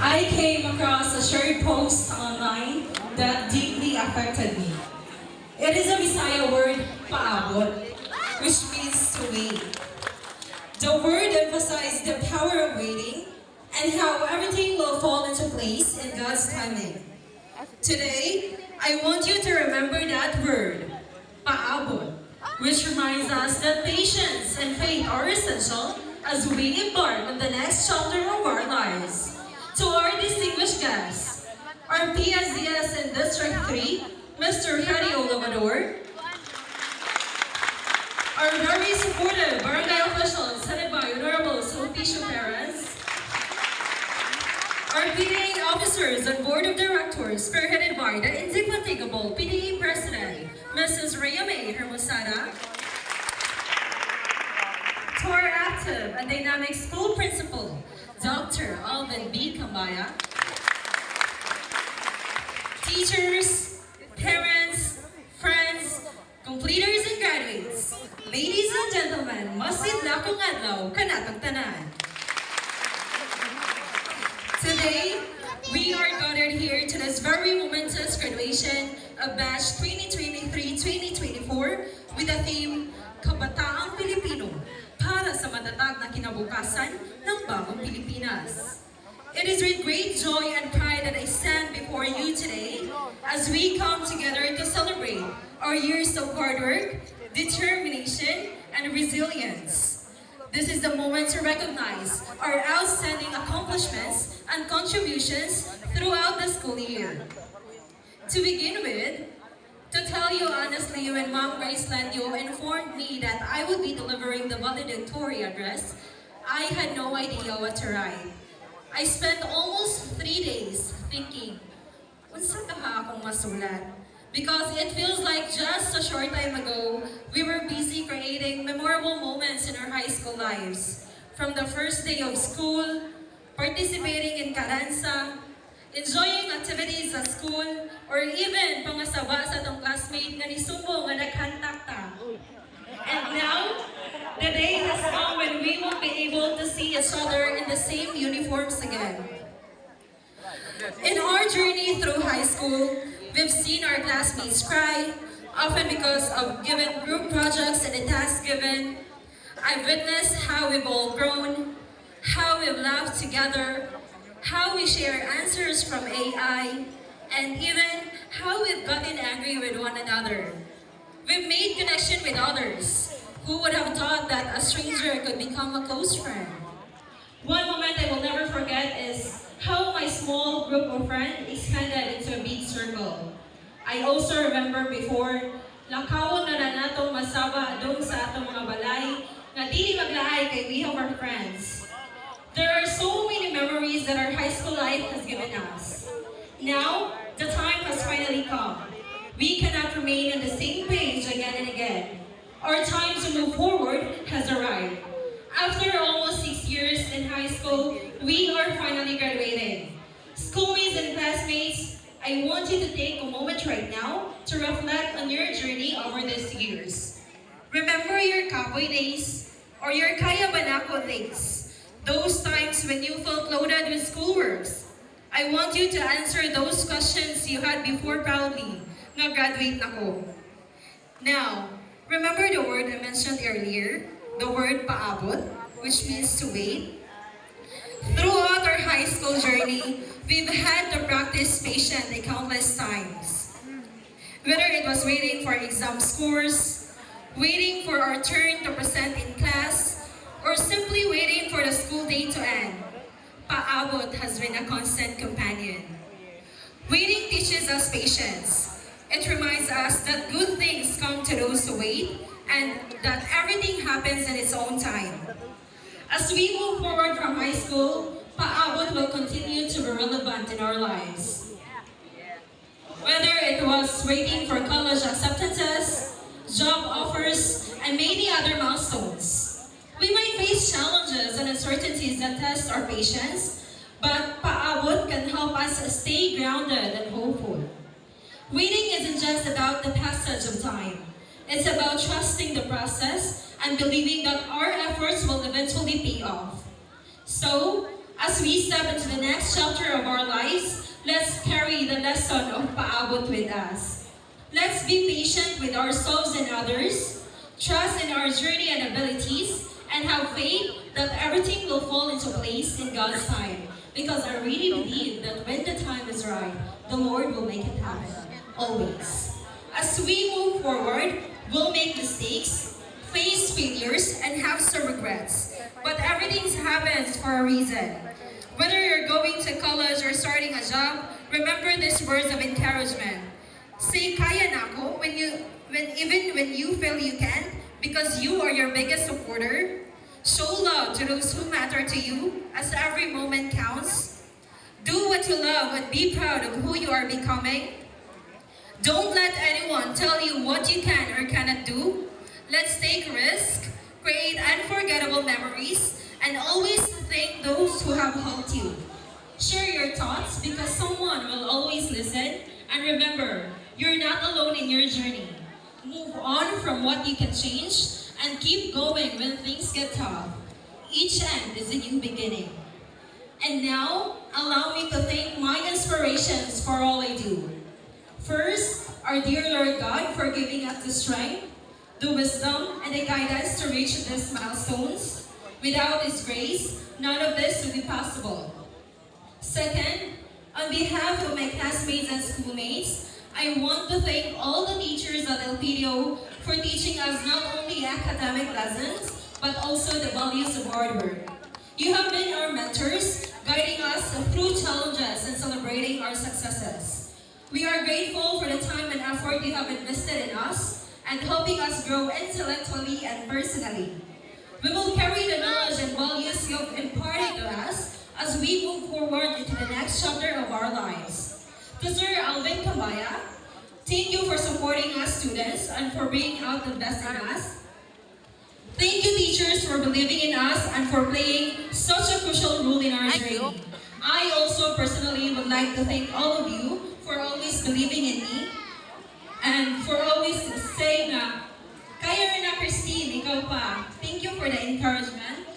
I came across a shared post online that deeply affected me. It is a Visaya word, paabot, which means to wait. The word emphasized the power of waiting and how everything will fall into place in God's timing. Today, I want you to remember that word, paabot, which reminds us that patience and faith are essential as we embark on the next chapter of our lives. To our distinguished guests, our PSDS in District 3, Mr. Harry Olabador, our very supportive barangay officials headed by Honorable Sulpicio Perez, our PDA officers and board of directors spearheaded by the indefatigable PDA President, Mrs. Rhea May Hermosada, to our active and dynamic school principal, Dr. Alvin B. Kambaya, teachers, parents, friends, completers and graduates, ladies and gentlemen, masid lakong adlaw kanatang tanan. Today, we are gathered here to this very momentous graduation of Batch 2023-2024 with the theme, Kabataang Pilipino, para sa matatag na kinabukasan ng bagong Pilipinas. It is with great joy and pride that I stand before you today as we come together to celebrate our years of hard work, determination, and resilience. This is the moment to recognize our outstanding accomplishments and contributions throughout the school year. To begin with, to tell you honestly, when Mom Grace Landio informed me that I would be delivering the valedictory address, I had no idea what to write. I spent almost 3 days thinking, unsa taha akong masulat? Because it feels like just a short time ago, we were busy creating memorable moments in our high school lives. From the first day of school, participating in Karansa, enjoying activities at school, or even pangasaba sa atong classmate nga nisumbo nga naghantak ta. And now, the day has come when we will be able to see each other in the same uniforms again. In our journey through high school, we've seen our classmates cry, often because of given group projects and the tasks given. I've witnessed how we've all grown, how we've laughed together, how we share answers from AI, and even how we've gotten angry with one another. We've made connection with others. Who would have thought that a stranger could become a close friend? One moment I will never forget is how my small group of friends expanded into a big circle. I also remember before, lakawon na natong masaba doon sa atong mga balay nga dili maglaay kay we have our friends. There are so many memories that our high school life has given us. Now, the time has finally come. We cannot remain on the same page again and again. Our time to move forward has arrived. After almost 6 years in high school, we are finally graduating. Schoolmates and classmates, I want you to take a moment right now to reflect on your journey over these years. Remember your Kapoy days or your Kaya Banako days, those times when you felt loaded with schoolworks. I want you to answer those questions you had before proudly, nga graduate na ko. Now, remember the word I mentioned earlier, the word paabot, which means to wait. Throughout our high school journey, we've had to practice patience countless times. Whether it was waiting for exam scores, waiting for our turn to present in class, or simply waiting for the school day to end, paabot has been a constant companion. Waiting teaches us patience. It reminds us that good things come to those who wait and that everything happens in its own time. As we move forward from high school, paabot will continue to be relevant in our lives. Whether it was waiting for college acceptances, job offers, and many other milestones. We might face challenges and uncertainties that test our patience, but paabot can help us stay grounded and hopeful. Waiting isn't just about the passage of time. It's about trusting the process and believing that our efforts will eventually pay off. So, As we step into the next chapter of our lives, let's carry the lesson of paabot with us. Let's be patient with ourselves and others, trust in our journey and abilities, and have faith that everything will fall into place in God's time. Because I really believe that when the time is right, the Lord will make it happen. Always. As we move forward, we'll make mistakes, face failures, and have some regrets. But everything happens for a reason. Whether you're going to college or starting a job, remember these words of encouragement. Say kaya nako even when you feel you can't, because you are your biggest supporter. Show love to those who matter to you, as every moment counts. Do what you love and be proud of who you are becoming. Don't let anyone tell you what you can or cannot do. Let's take risks, create unforgettable memories, and always thank those who have helped you. Share your thoughts because someone will always listen. And remember, you're not alone in your journey. Move on from what you can change and keep going when things get tough. Each end is a new beginning. And now, allow me to thank my inspirations for all I do. First, our dear Lord God for giving us the strength, the wisdom, and the guidance to reach these milestones. Without His grace, none of this would be possible. Second, on behalf of my classmates and schoolmates, I want to thank all the teachers at Elpidio for teaching us not only academic lessons, but also the values of hard work. You have been our mentors, guiding us through challenges and celebrating our successes. We are grateful for the time and effort you have invested in us and helping us grow intellectually and personally. We will carry the knowledge and values you have imparted to us as we move forward into the next chapter of our lives. To Sir Alvin Cambaya, thank you for supporting us students and for bringing out the best in us. Thank you teachers for believing in us and for playing such a crucial role in our journey. I also personally would like to thank all of you for always believing in me and for always saying kaya rin na Christine, ikaw pa. Thank you for the encouragement.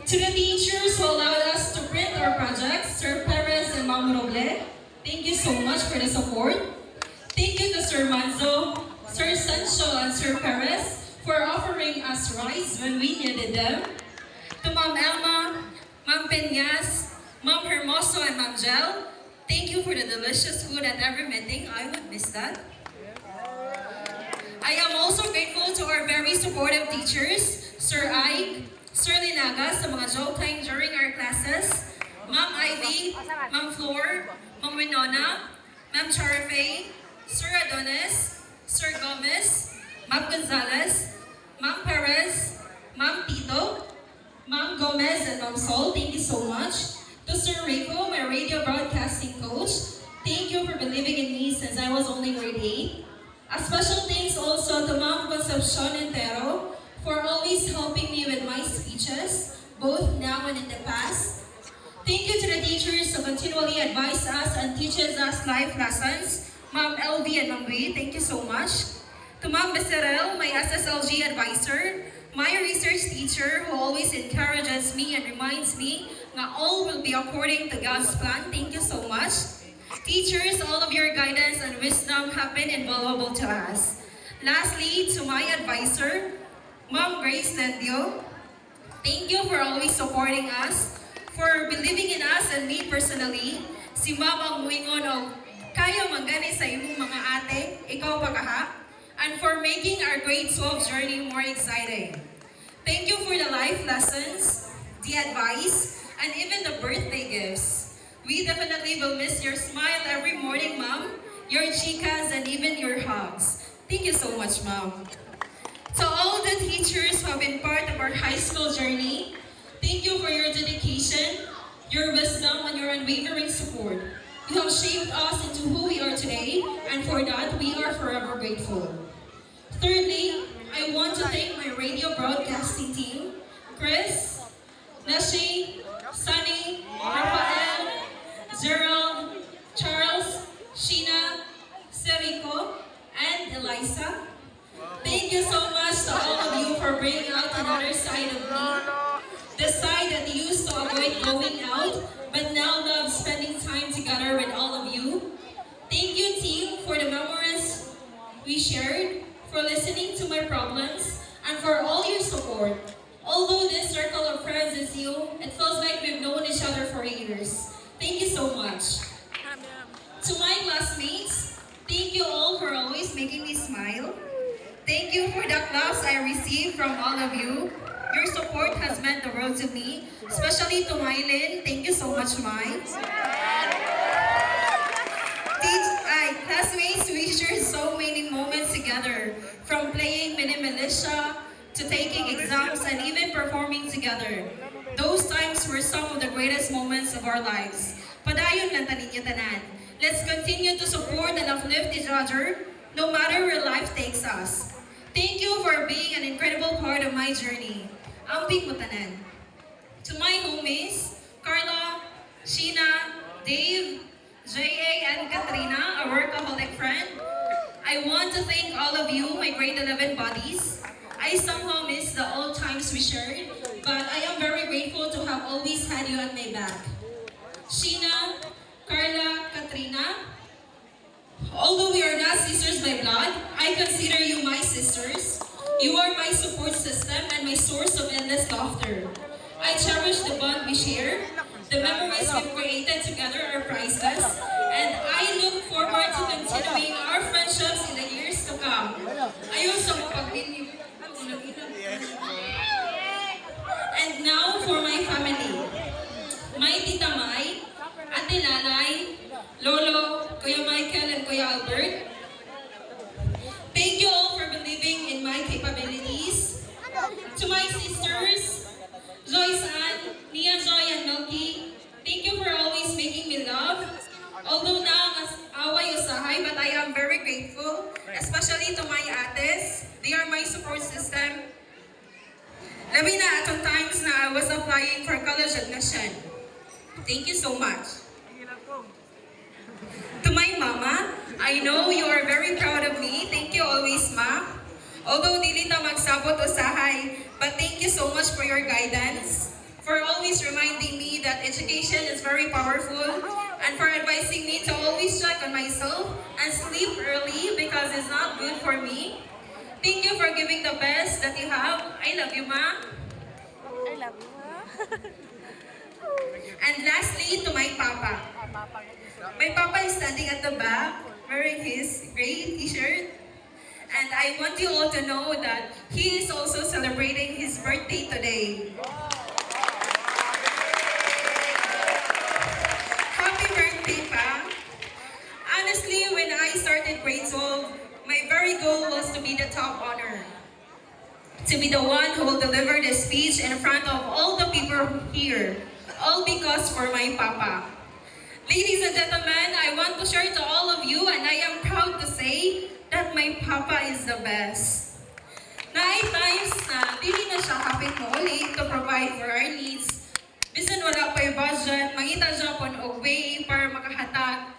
To the teachers who allowed us to print our projects, Sir Perez and Ma'am Roble, thank you so much for the support. Thank you to Sir Manzo, Sir Sancho, and Sir Perez for offering us rice when we needed them. To Ma'am Elma, Ma'am Peñas, Ma'am Hermoso, and Ma'am Jel, thank you for the delicious food at every meeting. I would miss that. I am also grateful to our very supportive teachers, Sir Ike, Sir Linaga sa mga joke time during our classes, Ma'am Ivy, Ma'am Flor, Ma'am Winona, Ma'am Charafe, Sir Adonis, Sir Gomez, Ma'am Gonzalez, Ma'am Perez, Ma'am Tito, Ma'am Gomez, and Ma'am Sol, thank you so much. To Sir Rico, my radio broadcasting coach, thank you for believing in me since I was only grade 8. A special thanks also to Ma'am Concepcion Entero for always helping me with my speeches, both now and in the past. Thank you to the teachers who continually advise us and teaches us life lessons, Ma'am LV and Ma'am Wei, thank you so much. To Ma'am Becerrel, my SSLG advisor, my research teacher who always encourages me and reminds me that all will be according to God's plan, thank you so much. Teachers, all of your guidance and wisdom have been invaluable to us. Lastly, to my advisor, Ma'am Grace Lendio, thank you for always supporting us, for believing in us and me personally. Si Ma'am ang muingon og kaya manggani sa imong mga ate, ikaw pa kaha, and for making our grade 12 journey more exciting. Thank you for the life lessons, the advice, and even the birthday gifts. We definitely will miss your smile every morning, Ma'am, your chicas, and even your hugs. Thank you so much, Ma'am. To all the teachers who have been part of our high school journey, thank you for your dedication, your wisdom, and your unwavering support. You have shaped us into who we are today, and for that, we are forever grateful. Thirdly, I want to thank my radio broadcasting team, Chris, Nashi, Sunny, Rafael, Gerald, Charles, Sheena, Serico, and Eliza. Thank you so much to all of you for bringing out another side of me. The side that used to avoid going out together with all of you. Thank you, team, for the memories we shared, for listening to my problems, and for all your support. Although this circle of friends is new, it feels like we've known each other for years. Thank you so much. To my classmates, thank you all for always making me smile. Thank you for the claps I received from all of you. Your support has meant the world to me, especially to Mylin. Thank you so much, Mai. Classmates, we shared so many moments together, from playing mini militia to taking exams and even performing together. Those times were some of the greatest moments of our lives. Padayon lang taninyo tanan. Let's continue to support and uplift each other, no matter where life takes us. Thank you for being an incredible part of my journey. Amping mo tanan. To my homies, Carla, Sheena, Dave, J.A. and Katrina, a workaholic friend, I want to thank all of you, my grade 11 buddies. I somehow miss the old times we shared, but I am very grateful to have always had you at my back. Sheena, Carla, Katrina, although we are not sisters by blood, I consider you my sisters. You are my support system and my source of endless laughter. I cherish the bond we share. The memories we've created together are priceless, and I look forward to continuing our friendships in the years to come. Ayaw sa mapag-inyo. And now for my family. My Tita Mai, Ate Lalay, Lolo, Kuya Michael, and Kuya Albert. Thank you all for believing in my capabilities. To my sisters, Joyce Ann, Nia Joy, and Milky, thank you for always making me laugh. Although na away usahay, but I am very grateful, especially to my ates. They are my support system. Labi na atong times na I was applying for college admission. Thank you so much. To my mama, I know you are very proud of me. Thank you always, ma. Although dili ta magsabot usahay, but thank you so much for your guidance, for always reminding me that education is very powerful, and for advising me to always check on myself and sleep early because it's not good for me. Thank you for giving the best that you have. I love you, ma. I love you, ma. And lastly, to my papa. My papa is standing at the back wearing his gray t-shirt. And I want you all to know that he is also celebrating his birthday today. Happy birthday, Pa! Honestly, when I started grade 12, my very goal was to be the top honor. To be the one who will deliver the speech in front of all the people here. All because for my Papa. Ladies and gentlemen, I want to share to all of you, and I am proud to say that my Papa is the best. Naay times na dili na siya hapit mo ulit to provide for our needs. Bisan wala pa yung budget, mangita siya po og way para makahatag.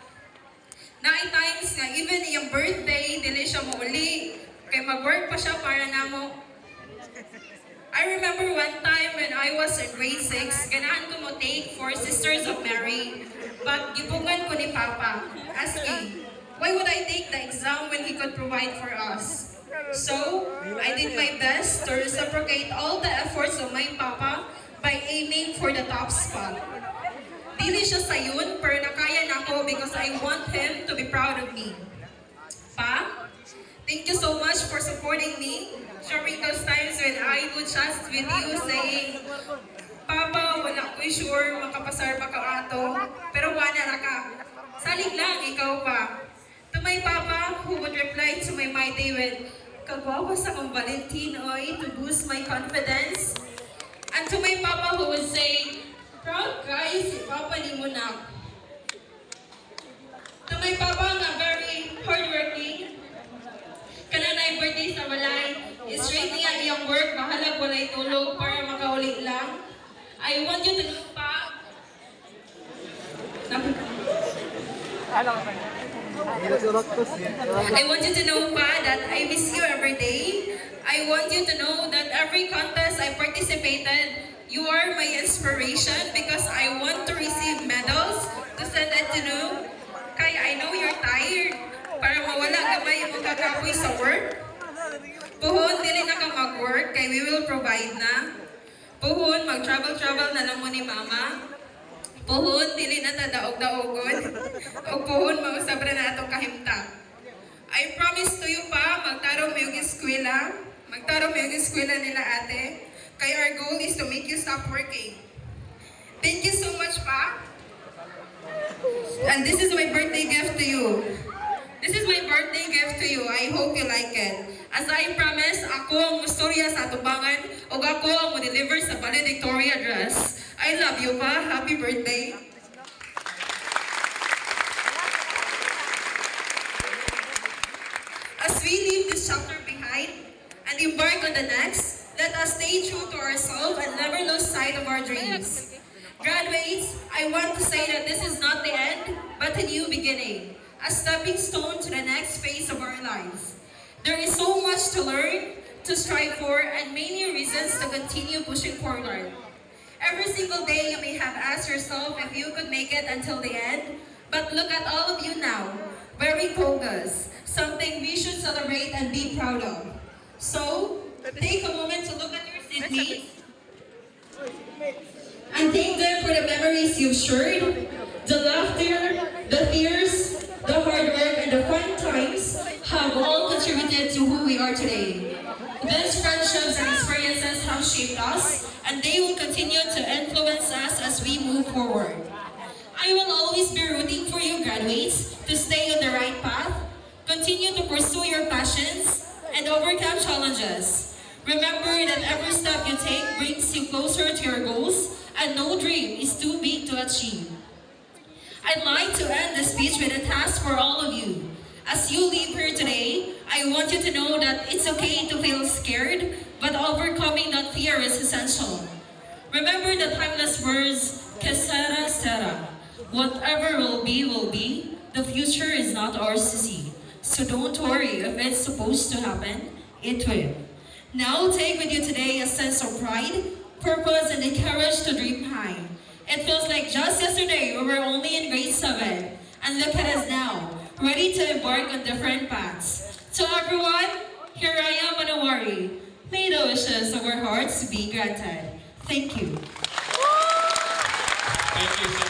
Naay times nga even yung birthday, dili siya mo uli. Kaya mag-work pa siya para namo. I remember one time when I was in grade 6, ganahan ko mo take for Sisters of Mary. But gibugan ko ni Papa, asking, why would I take the exam when he could provide for us? So, I did my best to reciprocate all the efforts of my Papa by aiming for the top spot. Dili siya sayon, pero nakaya na ako because I want him to be proud of me. Pa, thank you so much for supporting me during those times when I would chat with you saying, Papa, wala ko'y sure makapasar pa ka ato, pero wala na ka. Salig lang, ikaw pa. To my Papa, who would reply to my mighty with, kagwawa sa kong Valentinoy to boost my confidence. And to my Papa who would say, proud guys, si Papa ni mo na. To my Papa nga very hardworking, kananay birthday sa balay, straight niya iyang work, bahalag walay tulog para makauli lang. I want you to know, Pa. I want you to know, Pa, that I miss you every day. I want you to know that every contest I participated, you are my inspiration because I want to receive medals to send it to you will provide na. Puhon, mag-travel-travel na lang mo ni Mama. Puhon, dili na ta daog-daogon. O puhon, mausabra na atong kahimta. I promise to you pa, magtarong mo yung eskwela. Magtarong mo yung eskwela nila ate. Kaya our goal is to make you stop working. Thank you so much pa. And this is my birthday gift to you. This is my birthday gift to you. I hope you like it. As I promise, ako ang mustorya sa atubangan o ako ang mo-deliver sa valedictory address. I love you pa. Happy birthday. As we leave this chapter behind and embark on the next, let us stay true to ourselves and never lose sight of our dreams. Graduates, I want to say that this is not the end, but a new beginning, a stepping stone to the next phase of our lives. There is so much to learn, to strive for, and many reasons to continue pushing forward. Every single day you may have asked yourself if you could make it until the end, but look at all of you now, wearing togas, something we should celebrate and be proud of. So, take a moment to look at your seatmates and thank them for the memories you've shared, the laughter, the tears, the hard work, and the fun times have all contributed to who we are today. These friendships and experiences have shaped us, and they will continue to influence us as we move forward. I will always be rooting for you graduates to stay on the right path, continue to pursue your passions, and overcome challenges. Remember that every step you take brings you closer to your goals, and no dream is too big to achieve. I'd like to end this speech with a task for all of you. As you leave here today, I want you to know that it's okay to feel scared, but overcoming that fear is essential. Remember the timeless words, que sera, sera. Whatever will be, the future is not ours to see. So don't worry if it's supposed to happen, it will. Now take with you today a sense of pride, purpose, and the courage to dream high. It feels like just yesterday we were only in grade 7, and look at us now, ready to embark on different paths. So everyone, here I am on a worry. May the wishes of our hearts be granted. Thank you. Thank you so